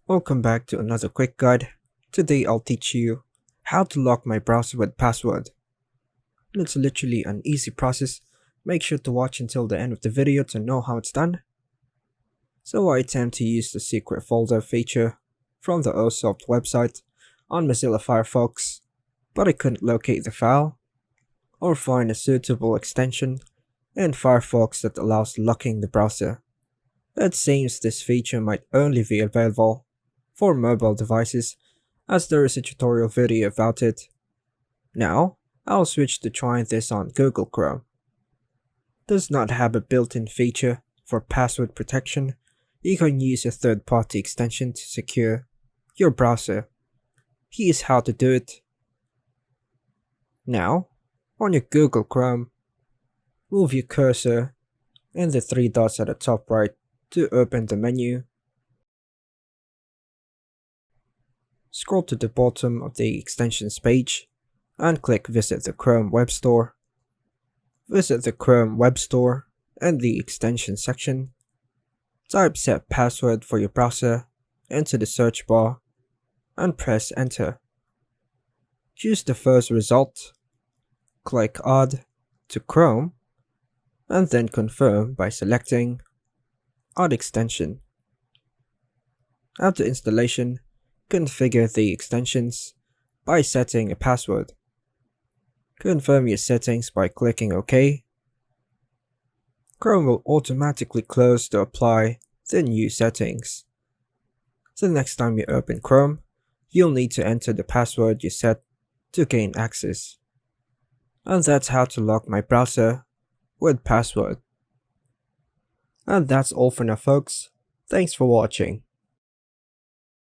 Welcome back to another quick guide. Today I'll teach you how to lock my browser with password. It's literally an easy process. Make sure to watch until the end of the video to know how it's done. So I attempt to use the secret folder feature from the OSoft website on Mozilla Firefox, but I couldn't locate the file or find a suitable extension in Firefox that allows locking the browser. It seems this feature might only be available for mobile devices, as there is a tutorial video about it. Now, I'll switch to trying this on Google Chrome. Does not have a built-in feature for password protection. You can use a third-party extension to secure your browser. Here's how to do it. Now, on your Google Chrome, move your cursor and the three dots at the top right to open the menu. Scroll to the bottom of the extensions page and click Visit the Chrome Web Store. Visit the Chrome Web Store and the extension section. Type Set Password for your browser into the search bar and press Enter. Choose the first result, click Add to Chrome, and then confirm by selecting Add Extension. After installation, configure the extensions by setting a password. Confirm your settings by clicking OK. Chrome will automatically close to apply the new settings. So next time you open Chrome, you'll need to enter the password you set to gain access. And that's how to lock my browser with password. And that's all for now, folks. Thanks for watching.